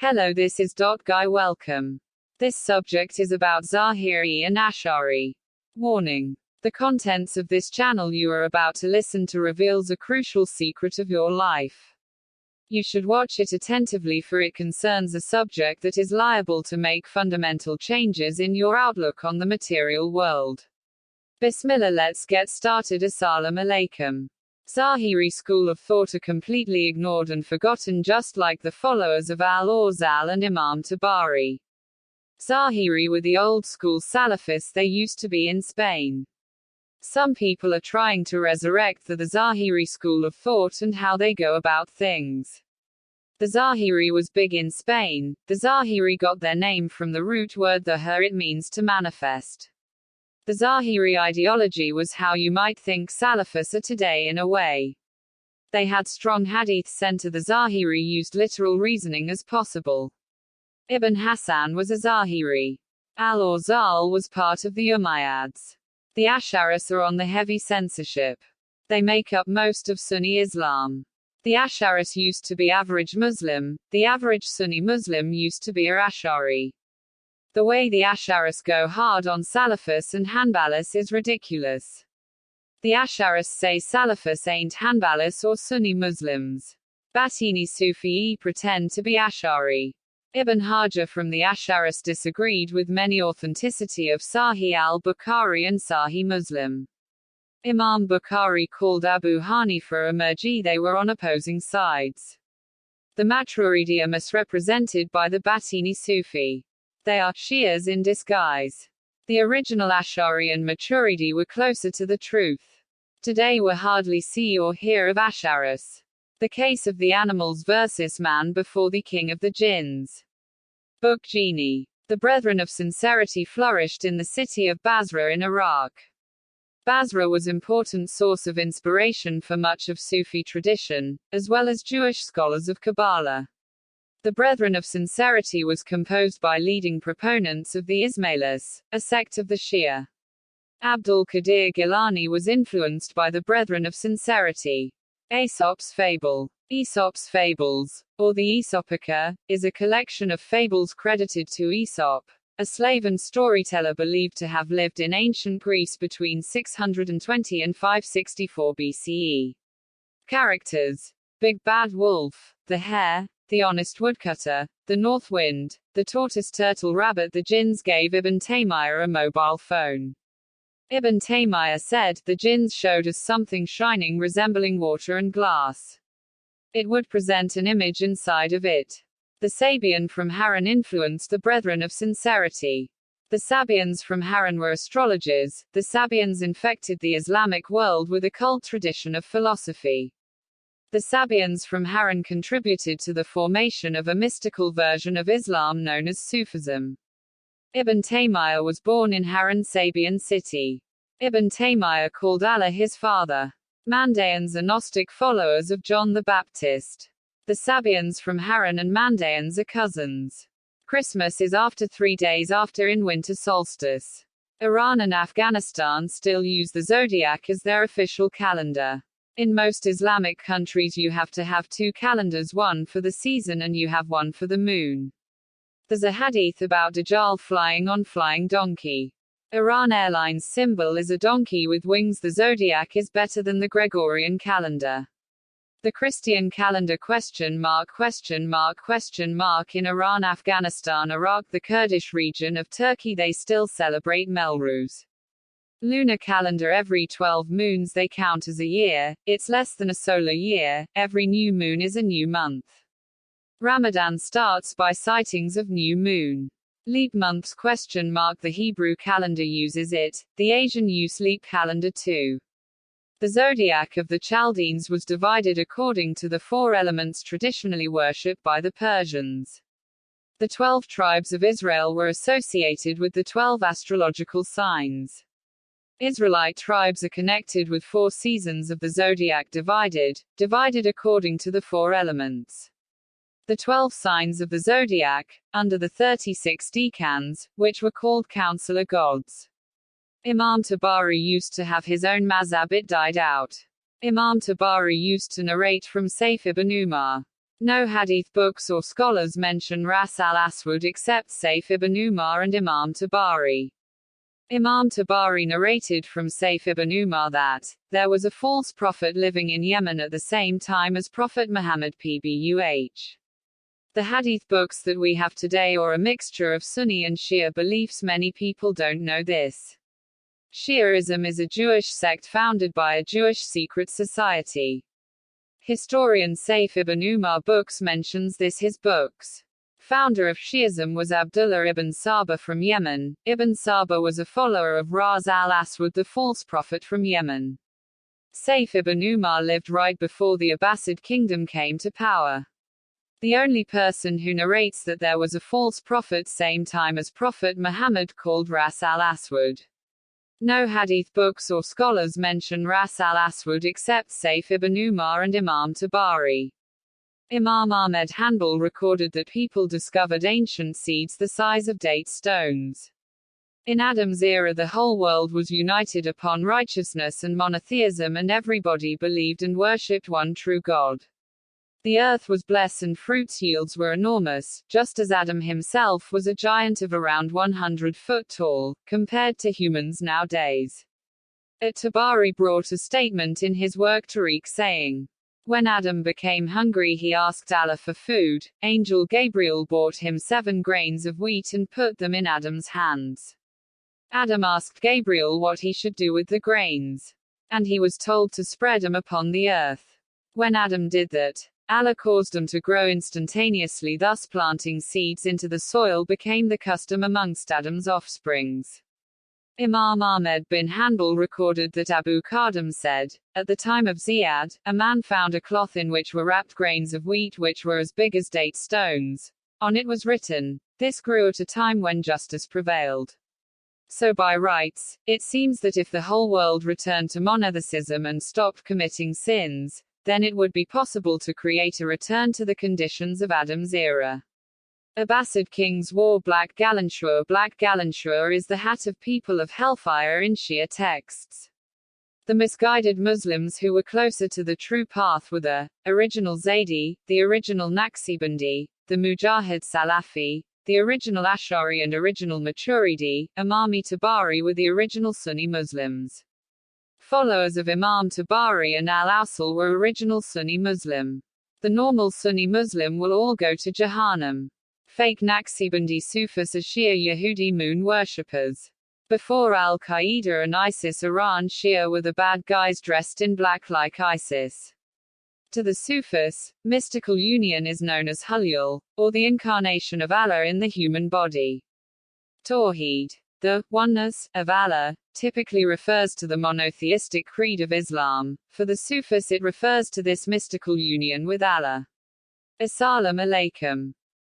Hello, this is Guy. Welcome. This subject is about Zahiri and Ashari. Warning. The contents of this channel you are about to listen to reveals a crucial secret of your life. You should watch it attentively, for it concerns a subject that is liable to make fundamental changes in your outlook on the material world. Bismillah, let's get started. Assalamu alaikum. Zahiri school of thought are completely ignored and forgotten, just like the followers of Al-Awzal and Imam Tabari. Zahiri were the old school Salafists they used to be in Spain. Some people are trying to resurrect the Zahiri school of thought and how they go about things. The Zahiri was big in Spain. The Zahiri got their name from the root word Zahir, it means to manifest. The Zahiri ideology was how you might think Salafis are today in a way. They had strong hadith center. The Zahiri used literal reasoning as possible. Ibn Hassan was a Zahiri. Al-Awzal was part of the Umayyads. The Asharis are on the heavy censorship. They make up most of Sunni Islam. The Asharis used to be average Muslim. The average Sunni Muslim used to be a Ashari. The way the Asharis go hard on Salafis and Hanbalis is ridiculous. The Asharis say Salafis ain't Hanbalis or Sunni Muslims. Batini Sufi pretend to be Ashari. Ibn Hajar from the Asharis disagreed with many authenticity of Sahih al-Bukhari and Sahih Muslim. Imam Bukhari called Abu Hanifa a Murji. They were on opposing sides. The Maturidi are misrepresented by the Batini Sufi. They are Shias in disguise. The original Ashari and Maturidi were closer to the truth. Today we hardly see or hear of Asharis. The case of the animals versus man before the king of the jinns. Book Genie. The Brethren of Sincerity flourished in the city of Basra in Iraq. Basra was an important source of inspiration for much of Sufi tradition, as well as Jewish scholars of Kabbalah. The Brethren of Sincerity was composed by leading proponents of the Ismailis, a sect of the Shia. Abdul Qadir Gilani was influenced by the Brethren of Sincerity. Aesop's Fable. Aesop's Fables, or the Aesopica, is a collection of fables credited to Aesop, a slave and storyteller believed to have lived in ancient Greece between 620 and 564 BCE. Characters: Big Bad Wolf, the Hare, the Honest Woodcutter, the North Wind, the Tortoise Turtle Rabbit. The jinns gave Ibn Taymiyyah a mobile phone. Ibn Taymiyyah said, the jinns showed us something shining resembling water and glass. It would present an image inside of it. The Sabian from Haran influenced the Brethren of Sincerity. The Sabians from Haran were astrologers. The Sabians infected the Islamic world with a cult tradition of philosophy. The Sabians from Haran contributed to the formation of a mystical version of Islam known as Sufism. Ibn Taymiyyah was born in Haran, Sabian city. Ibn Taymiyyah called Allah his father. Mandaeans are Gnostic followers of John the Baptist. The Sabians from Haran and Mandaeans are cousins. Christmas is after 3 days after in winter solstice. Iran and Afghanistan still use the zodiac as their official calendar. In most Islamic countries you have to have 2 calendars, one for the season and you have one for the moon. There's a hadith about Dajjal flying on flying donkey. Iran Airlines symbol is a donkey with wings. The zodiac is better than the Gregorian calendar. The Christian calendar ? In Iran, Afghanistan, Iraq, the Kurdish region of Turkey they still celebrate Melruz. Lunar calendar: every 12 moons they count as a year. It's less than a solar year. Every new moon is a new month. Ramadan starts by sightings of new moon. Leap months ? The Hebrew calendar uses it. The Asian use leap calendar too. The zodiac of the Chaldeans was divided according to the 4 elements traditionally worshipped by the Persians. The 12 tribes of Israel were associated with the 12 astrological signs. Israelite tribes are connected with 4 seasons of the zodiac divided according to the 4 elements. The 12 signs of the zodiac, under the 36 decans, which were called counselor gods. Imam Tabari used to have his own mazhab. It died out. Imam Tabari used to narrate from Saif ibn Umar. No hadith books or scholars mention Ras al-Aswad except Sayf ibn Umar and Imam Tabari. Imam Tabari narrated from Sayf ibn Umar that there was a false prophet living in Yemen at the same time as Prophet Muhammad pbuh. The hadith books that we have today are a mixture of Sunni and Shia beliefs. Many people don't know this. Shi'ism is a Jewish sect founded by a Jewish secret society. Historian Sayf ibn Umar books mentions this. His books. Founder of Shi'ism was Abdullah ibn Saba from Yemen. Ibn Saba was a follower of Ras al-Aswad, the false prophet from Yemen. Sayf ibn Umar lived right before the Abbasid kingdom came to power. The only person who narrates that there was a false prophet same time as Prophet Muhammad called Ras al-Aswad. No hadith books or scholars mention Ras al-Aswad except Sayf ibn Umar and Imam Tabari. Imam Ahmed Hanbal recorded that people discovered ancient seeds the size of date stones. In Adam's era, the whole world was united upon righteousness and monotheism, and everybody believed and worshipped one true God. The earth was blessed and fruits yields were enormous, just as Adam himself was a giant of around 100 foot tall, compared to humans nowadays. At-Tabari brought a statement in his work Tariq saying, when Adam became hungry he asked Allah for food. Angel Gabriel brought him 7 grains of wheat and put them in Adam's hands. Adam asked Gabriel what he should do with the grains. And he was told to spread them upon the earth. When Adam did that, Allah caused them to grow instantaneously, thus planting seeds into the soil became the custom amongst Adam's offsprings. Imam Ahmed bin Hanbal recorded that Abu Qadim said, at the time of Ziyad, a man found a cloth in which were wrapped grains of wheat which were as big as date stones. On it was written, this grew at a time when justice prevailed. So by rights, it seems that if the whole world returned to monotheism and stopped committing sins, then it would be possible to create a return to the conditions of Adam's era. Abbasid kings wore black galanshur. Black galanshur is the hat of people of hellfire in Shia texts. The misguided Muslims who were closer to the true path were the original Zaydi, the original Naqshbandi, the Mujahid Salafi, the original Ashari and original Maturidi. Imam Tabari were the original Sunni Muslims. Followers of Imam Tabari and al-Awsal were original Sunni Muslim. The normal Sunni Muslim will all go to Jahannam. Fake Naqshbandi Sufis are Shia Yehudi moon worshippers. Before Al-Qaeda and ISIS, Iran Shia were the bad guys dressed in black like ISIS. To the Sufis, mystical union is known as Hulul, or the incarnation of Allah in the human body. Tawheed, the oneness of Allah, typically refers to the monotheistic creed of Islam. For the Sufis it refers to this mystical union with Allah. Assalamu alaikum.